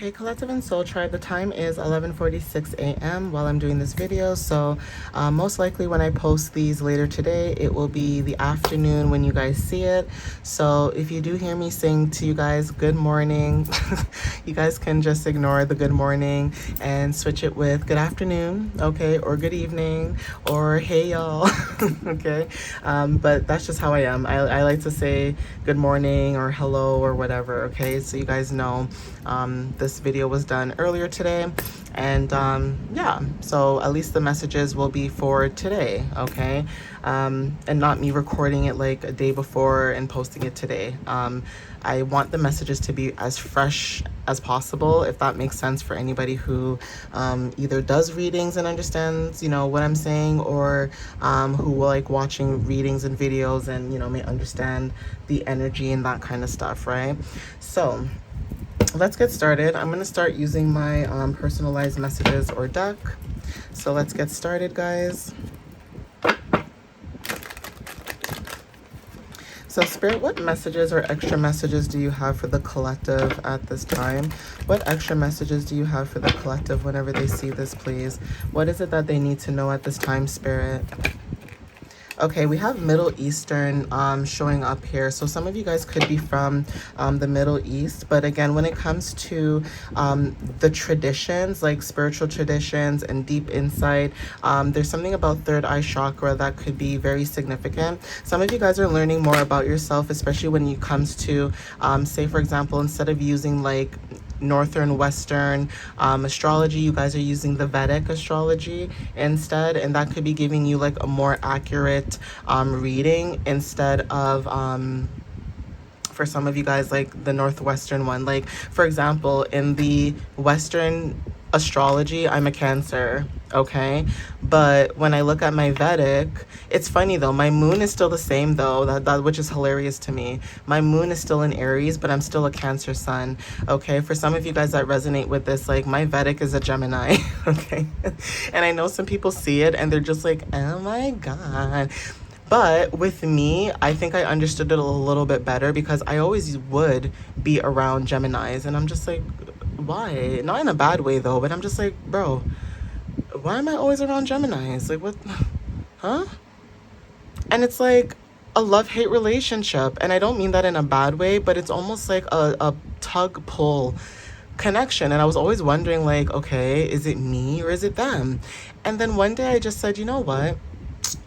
Hey Collective and Soul Tribe, the time is 11:46 a.m. while I'm doing this video, so most likely when I post these later today, it will be the afternoon when you guys see it. So if you do hear me sing to you guys good morning, you guys can just ignore the good morning and switch it with good afternoon, okay, or good evening, or hey y'all, okay. But that's just how I am. I like to say good morning or hello or whatever, okay, so you guys know this video was done earlier today, and yeah, so at least the messages will be for today, okay, and not me recording it like a day before and posting it today. I want the messages to be as fresh as possible, if that makes sense for anybody who either does readings and understands, you know, what I'm saying, or who will like watching readings and videos and, you know, may understand the energy and that kind of stuff, right? So let's get started. I'm going to start using my personalized messages or deck. So let's get started, guys. So Spirit, what messages or extra messages do you have for the collective at this time? What extra messages do you have for the collective whenever they see this, please? What is it that they need to know at this time, Spirit? Okay, we have Middle Eastern showing up here. So some of you guys could be from the Middle East. But again, when it comes to the traditions, like spiritual traditions and deep insight, there's something about third eye chakra that could be very significant. Some of you guys are learning more about yourself, especially when it comes to, say, for example, instead of using like Northern Western astrology, you guys are using the Vedic astrology instead, and that could be giving you like a more accurate reading instead of for some of you guys like the Northwestern one. Like for example, in the Western astrology, I'm a Cancer, okay, but when I look at my Vedic, it's funny though, my moon is still the same though, that which is hilarious to me. My moon is still in Aries, but I'm still a Cancer sun, okay? For some of you guys that resonate with this, like my Vedic is a Gemini, okay? And I know some people see it and they're just like, oh my god. But with me, I think I understood it a little bit better because I always would be around Geminis, and I'm just like, why? Not in a bad way though, but I'm just like, bro, why am I always around Geminis? Like, what? Huh? And it's like a love-hate relationship, and I don't mean that in a bad way, but it's almost like a tug-pull connection. And I was always wondering, like, okay, is it me or is it them? And then one day I just said, you know what?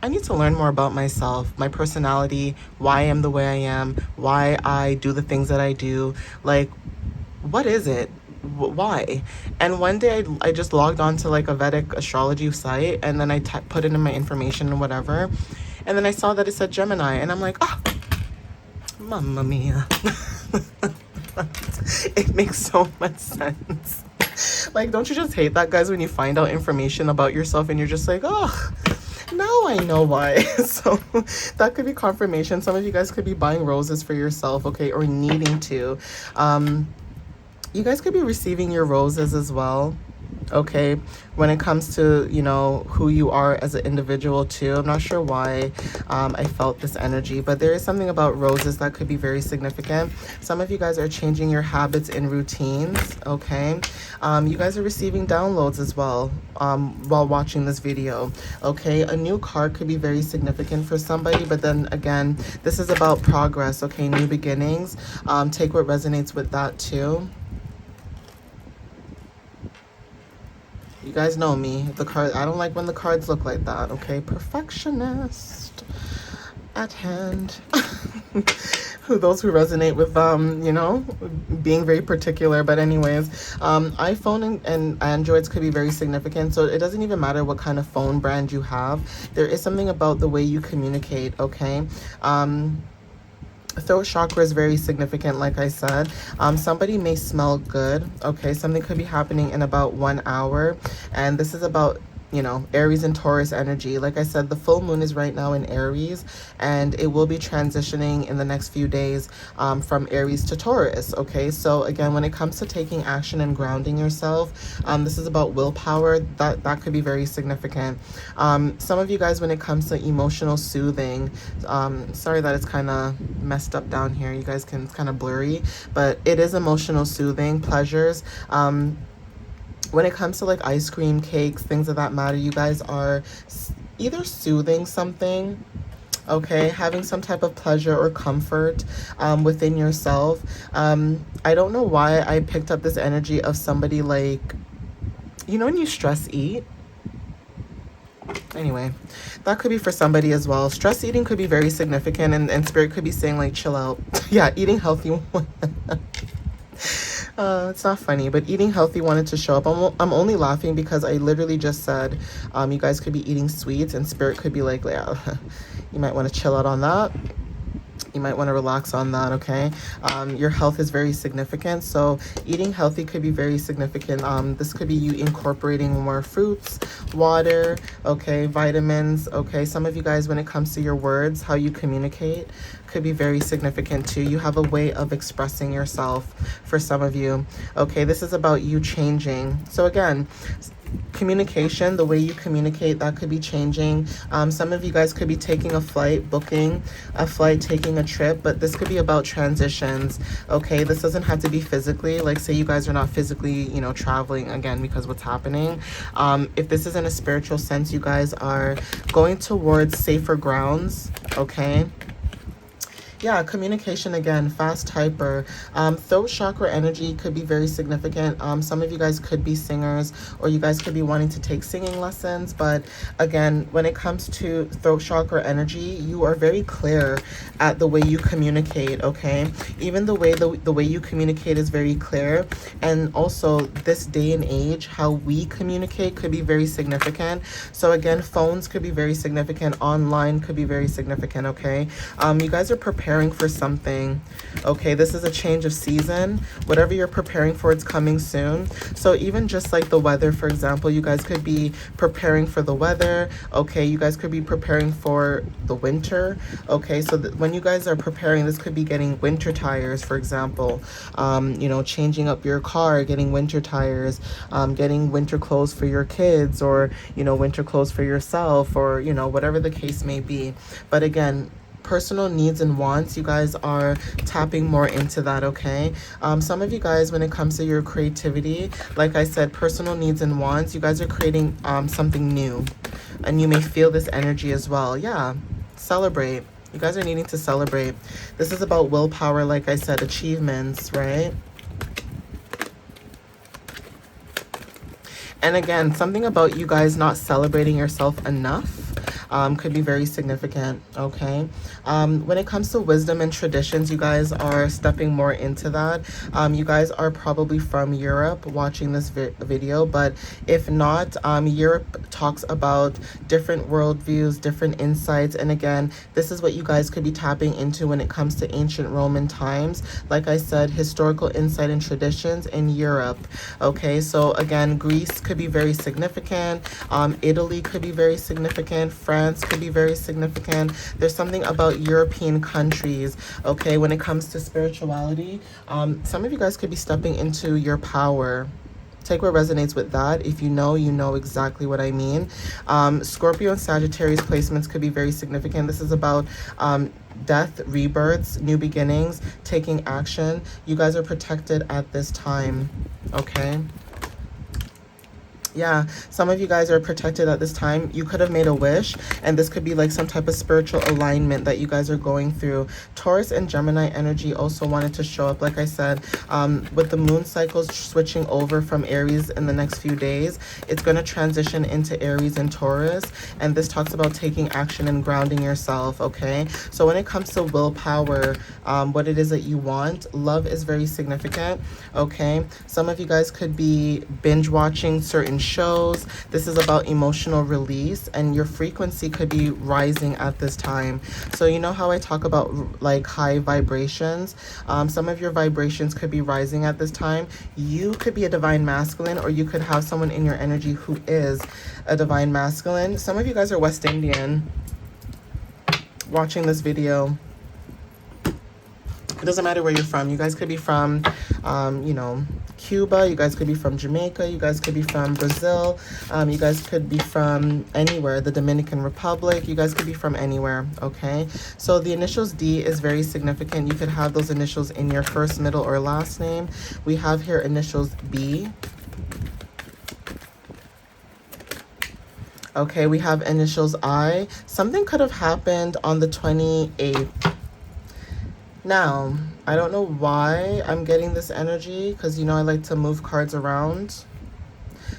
I need to learn more about myself, my personality, why I am the way I am, why I do the things that I do. Like, what is it? Why? And one day I just logged on to like a Vedic astrology site, and then I put in my information and whatever. And then I saw that it said Gemini, and I'm like, oh, mamma mia. It makes so much sense. Like, don't you just hate that, guys, when you find out information about yourself and you're just like, oh, now I know why. So that could be confirmation. Some of you guys could be buying roses for yourself, okay, or needing to. You guys could be receiving your roses as well, okay, when it comes to, you know, who you are as an individual too. I'm not sure why I felt this energy, but there is something about roses that could be very significant. Some of you guys are changing your habits and routines, okay. You guys are receiving downloads as well while watching this video, okay. A new card could be very significant for somebody, but then again, this is about progress, okay, new beginnings. Take what resonates with that too. You guys know me, the card, I don't like when the cards look like that, okay? Perfectionist at hand. Those who resonate with, you know, being very particular. But anyways, iPhone and Androids could be very significant. So it doesn't even matter what kind of phone brand you have. There is something about the way you communicate, okay? Throat chakra is very significant, like I said. Somebody may smell good, okay? Something could be happening in about 1 hour. And this is about, you know, Aries and Taurus energy. Like I said, the full moon is right now in Aries, and it will be transitioning in the next few days from Aries to Taurus. Okay, so again, when it comes to taking action and grounding yourself, this is about willpower. That could be very significant. Some of you guys, when it comes to emotional soothing, sorry that it's kind of messed up down here. You guys can, it's kind of blurry, but it is emotional soothing, pleasures. When it comes to like ice cream, cakes, things of that matter, you guys are either soothing something, okay, having some type of pleasure or comfort within yourself. I don't know why I picked up this energy of somebody like, you know, when you stress eat. Anyway, that could be for somebody as well. Stress eating could be very significant, and spirit could be saying like, chill out. Yeah, eating healthy. It's not funny, but eating healthy wanted to show up. I'm only laughing because I literally just said you guys could be eating sweets, and spirit could be like, yeah, you might want to chill out on that. You might want to relax on that, okay? Your health is very significant, so eating healthy could be very significant. This could be you incorporating more fruits, water, okay, vitamins, okay? Some of you guys, when it comes to your words, how you communicate could be very significant too. You have a way of expressing yourself for some of you, okay? This is about you changing. So again, communication, the way you communicate, that could be changing. Some of you guys could be taking a flight, booking a flight, taking a trip, but this could be about transitions, okay? This doesn't have to be physically, like say you guys are not physically, you know, traveling again because what's happening. If this is in a spiritual sense, you guys are going towards safer grounds, okay? Yeah, communication again, fast typer. Throat chakra energy could be very significant. Some of you guys could be singers, or you guys could be wanting to take singing lessons. But again, when it comes to throat chakra energy, you are very clear at the way you communicate, okay? Even the way you communicate is very clear. And also this day and age, how we communicate could be very significant. So again, phones could be very significant. Online could be very significant, okay? You guys are preparing for something, okay? This is a change of season. Whatever you're preparing for, it's coming soon. So even just like the weather, for example, you guys could be preparing for the weather, okay? You guys could be preparing for the winter, okay? So when you guys are preparing, this could be getting winter tires, for example, you know, changing up your car, getting winter tires, getting winter clothes for your kids, or, you know, winter clothes for yourself, or, you know, whatever the case may be. But again, personal needs and wants, you guys are tapping more into that, okay? Some of you guys, when it comes to your creativity, like I said, personal needs and wants, you guys are creating something new, and you may feel this energy as well. Yeah, celebrate. You guys are needing to celebrate. This is about willpower, like I said, achievements, right? And again, something about you guys not celebrating yourself enough could be very significant, okay? When it comes to wisdom and traditions, you guys are stepping more into that. You guys are probably from Europe watching this video, but if not, Europe talks about different worldviews, different insights, and again, this is what you guys could be tapping into when it comes to ancient Roman times. Like I said, historical insight and traditions in Europe, okay? So again, Greece could be very significant. Italy could be very significant. France could be very significant. There's something about European countries, okay, when it comes to spirituality. Some of you guys could be stepping into your power. Take what resonates with that. If you know exactly what I mean. Scorpio and Sagittarius placements could be very significant. This is about death, rebirths, new beginnings, taking action. You guys are protected at this time, okay? Yeah, some of you guys are protected at this time. You could have made a wish, and this could be like some type of spiritual alignment that you guys are going through. Taurus and Gemini energy also wanted to show up. Like I said, with the moon cycles switching over from Aries in the next few days, it's going to transition into Aries and Taurus, and this talks about taking action and grounding yourself, okay? So when it comes to willpower, what it is that you want, love is very significant, okay? Some of you guys could be binge watching certain shows. This is about emotional release, and your frequency could be rising at this time. So you know how I talk about like high vibrations? Some of your vibrations could be rising at this time. You could be a divine masculine, or you could have someone in your energy who is a divine masculine. Some of you guys are West Indian watching this video. It doesn't matter where you're from. You guys could be from, you know, Cuba. You guys could be from Jamaica. You guys could be from Brazil. You guys could be from anywhere. The Dominican Republic. You guys could be from anywhere, okay? So the initials D is very significant. You could have those initials in your first, middle, or last name. We have here initials B. Okay, we have initials I. Something could have happened on the 28th. Now, I don't know why I'm getting this energy, because, you know, I like to move cards around.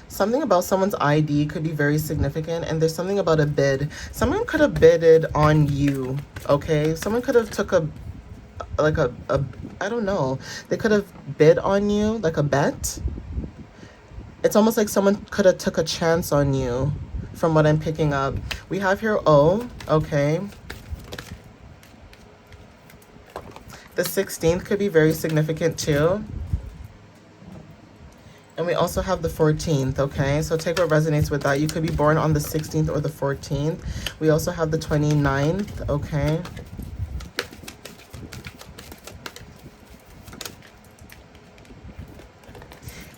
Something about someone's ID could be very significant, and there's something about a bid. Someone could have bidded on you, okay? Someone could have took a I don't know. They could have bid on you, like a bet. It's almost like someone could have took a chance on you, from what I'm picking up. We have here O, okay? The 16th could be very significant too. And we also have the 14th, okay? So take what resonates with that. You could be born on the 16th or the 14th. We also have the 29th, okay?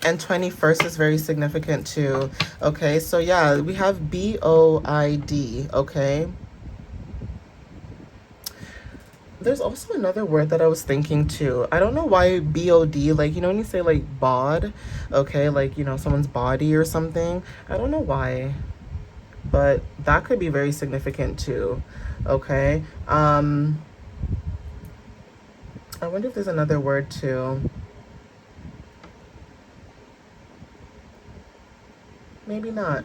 And 21st is very significant too, okay? So yeah, we have B-O-I-D, okay? There's also another word that I was thinking too. I don't know why B-O-D, like, you know, when you say like bod, okay, like, you know, someone's body or something. I don't know why, but that could be very significant too, okay? I wonder if there's another word too. Maybe not.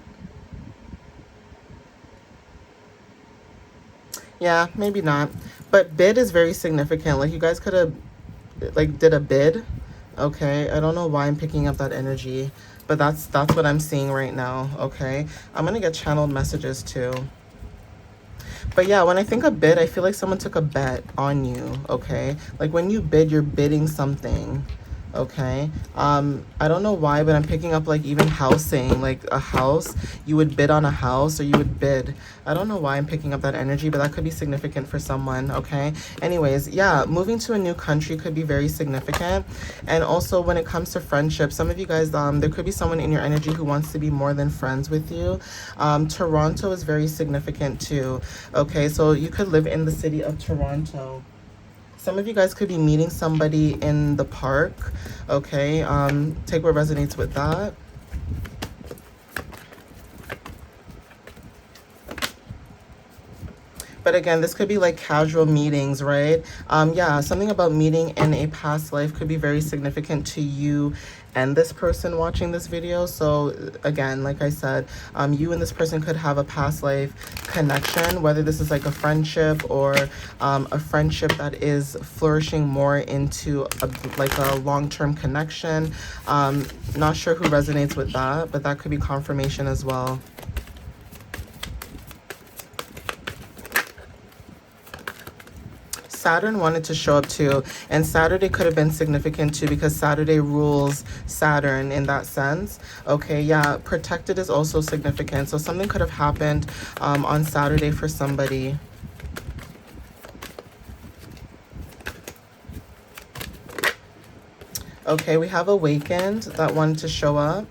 Yeah, maybe not. But bid is very significant. Like, you guys could have, like, did a bid. Okay, I don't know why I'm picking up that energy, but that's what I'm seeing right now, okay? I'm gonna get channeled messages too. But yeah, when I think of bid, I feel like someone took a bet on you, okay? Like, when you bid, you're bidding something. Okay, I don't know why, but I'm picking up like even housing, like a house. You would bid on a house, or you would bid. I don't know why I'm picking up that energy, but that could be significant for someone, okay? Anyways, yeah, moving to a new country could be very significant. And also when it comes to friendship, some of you guys, there could be someone in your energy who wants to be more than friends with you. Toronto is very significant too, okay? So you could live in the city of Toronto. Some of you guys could be meeting somebody in the park, okay? Take what resonates with that. But again, this could be like casual meetings, right? Yeah, something about meeting in a past life could be very significant to you and this person watching this video. So again, like I said, you and this person could have a past life connection, whether this is like a friendship or a friendship that is flourishing more into like a long-term connection. Not sure who resonates with that, but that could be confirmation as well. Saturn wanted to show up too, and Saturday could have been significant too, because Saturday rules Saturn in that sense. Okay, yeah, protected is also significant, so something could have happened on Saturday for somebody. Okay, we have awakened that wanted to show up.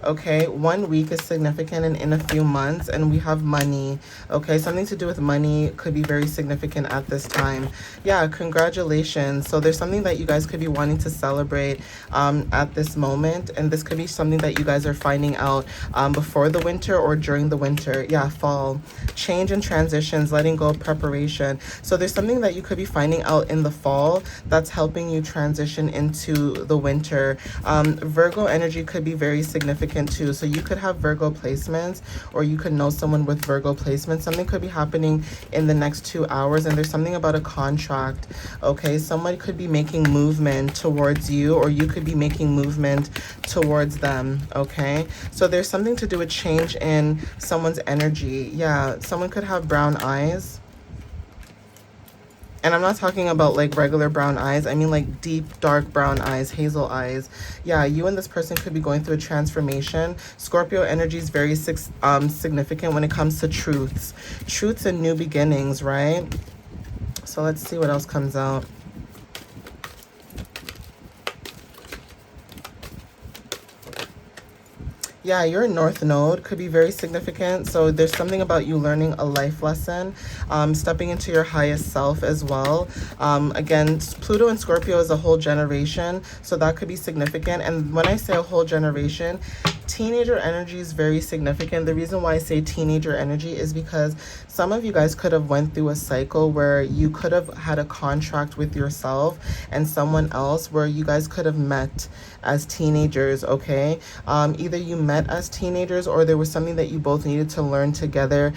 Okay, 1 week is significant, and in a few months, and we have money. Okay, something to do with money could be very significant at this time. Yeah, congratulations. So there's something that you guys could be wanting to celebrate at this moment, and this could be something that you guys are finding out before the winter or during the winter. Yeah, fall. Change and transitions, letting go, preparation. So there's something that you could be finding out in the fall that's helping you transition into the winter. Virgo energy could be very significant significant too. So you could have Virgo placements, or you could know someone with Virgo placements. Something could be happening in the next 2 hours, and there's something about a contract. Okay, someone could be making movement towards you, or you could be making movement towards them. Okay, so there's something to do with change in someone's energy. Yeah, someone could have brown eyes. And I'm not talking about like regular brown eyes. I mean like deep, dark brown eyes, hazel eyes. Yeah, you and this person could be going through a transformation. Scorpio energy is very significant when it comes to truths. Truths and new beginnings, right? So let's see what else comes out. Yeah, your North Node could be very significant. So there's something about you learning a life lesson, stepping into your highest self as well. Again, Pluto and Scorpio is a whole generation, so that could be significant. And when I say a whole generation, teenager energy is very significant. The reason why I say teenager energy is because some of you guys could have went through a cycle where you could have had a contract with yourself and someone else, where you guys could have met as teenagers. Okay, either you met as teenagers, or there was something that you both needed to learn together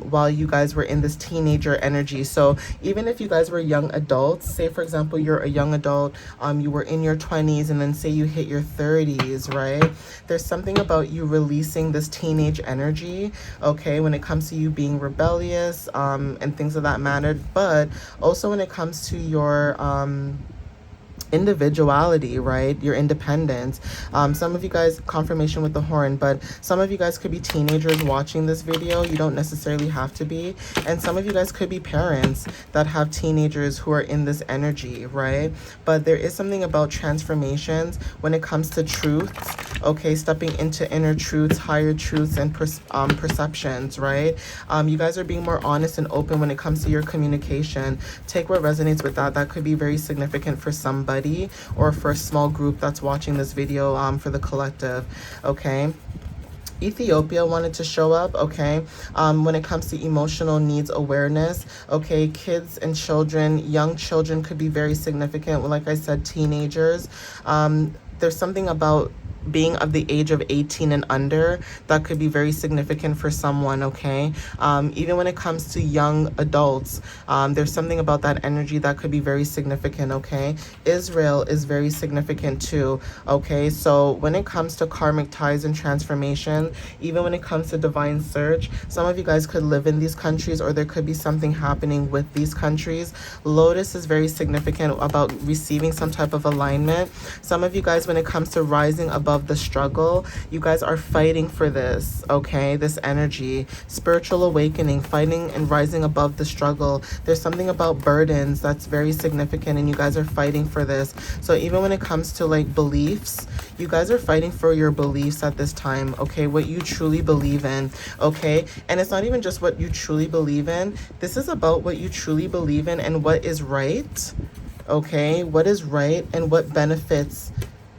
while you guys were in this teenager energy. So even if you guys were young adults, say for example you're a young adult, you were in your 20s, and then say you hit your 30s, right? There's something about you releasing this teenage energy, okay, when it comes to you being rebellious and things of that matter, but also when it comes to your individuality, right? Your independence. Some of you guys, confirmation with the horn, but some of you guys could be teenagers watching this video. You don't necessarily have to be. And some of you guys could be parents that have teenagers who are in this energy, right? But there is something about transformations when it comes to truths, okay? Stepping into inner truths, higher truths, and perceptions, right? You guys are being more honest and open when it comes to your communication. Take what resonates with that. That could be very significant for somebody, or for a small group that's watching this video, for the collective, okay? Ethiopia wanted to show up, okay? When it comes to emotional needs awareness, okay? Kids and children, young children could be very significant. Like I said, teenagers. There's something about being of the age of 18 and under that could be very significant for someone, okay? Even when it comes to young adults, there's something about that energy that could be very significant, okay? Israel is very significant too, okay? So when it comes to karmic ties and transformation, even when it comes to divine search, some of you guys could live in these countries, or there could be something happening with these countries. Lotus is very significant about receiving some type of alignment. Some of you guys, when it comes to rising above the struggle, you guys are fighting for this, okay? This energy, spiritual awakening, fighting and rising above the struggle. There's something about burdens that's very significant, and you guys are fighting for this. So even when it comes to like beliefs, you guys are fighting for your beliefs at this time, okay? What you truly believe in, okay? And it's not even just what you truly believe in. This is about what you truly believe in and what is right, okay? What is right and what benefits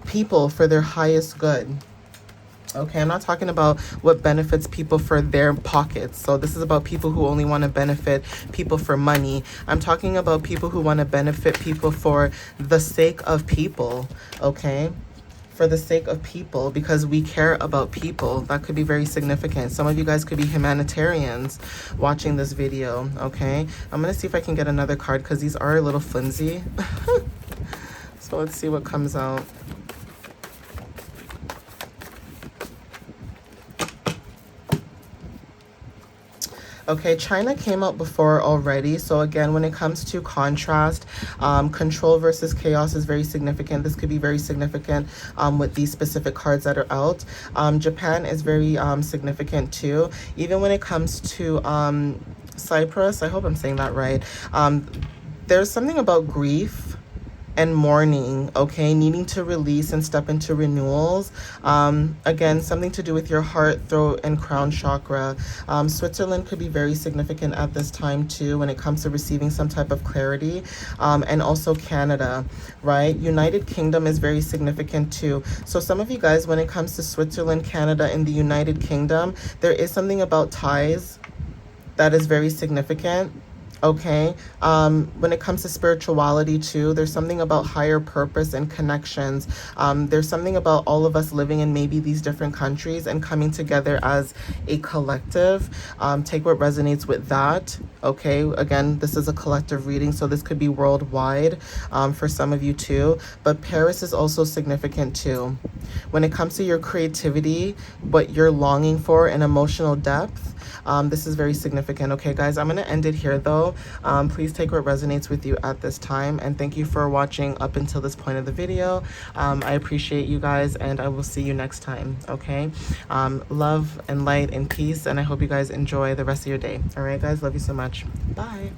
people for their highest good. Okay, I'm not talking about what benefits people for their pockets. So this is about people who only want to benefit people for money. I'm talking about people who want to benefit people for the sake of people, okay? For the sake of people, because we care about people. That could be very significant. Some of you guys could be humanitarians watching this video, okay? I'm going to see if I can get another card, because these are a little flimsy. So let's see what comes out. Okay, China came out before already. So again, when it comes to contrast, control versus chaos is very significant. This could be very significant with these specific cards that are out. Japan is very significant too. Even when it comes to Cyprus, I hope I'm saying that right. There's something about grief and mourning, okay? Needing to release and step into renewals. Again, something to do with your heart, throat, and crown chakra. Switzerland could be very significant at this time too when it comes to receiving some type of clarity. And also Canada, right? United Kingdom is very significant too. So some of you guys, when it comes to Switzerland, Canada, and the United Kingdom, there is something about ties that is very significant. Okay. When it comes to spirituality too, there's something about higher purpose and connections. There's something about all of us living in maybe these different countries and coming together as a collective. Take what resonates with that. Okay. Again, this is a collective reading, so this could be worldwide for some of you too. But Paris is also significant too. When it comes to your creativity, what you're longing for, and emotional depth, this is very significant. Okay, guys, I'm going to end it here though. Please take what resonates with you at this time. And thank you for watching up until this point of the video. I appreciate you guys, and I will see you next time. Okay. Love and light and peace. And I hope you guys enjoy the rest of your day. All right, guys. Love you so much. Bye.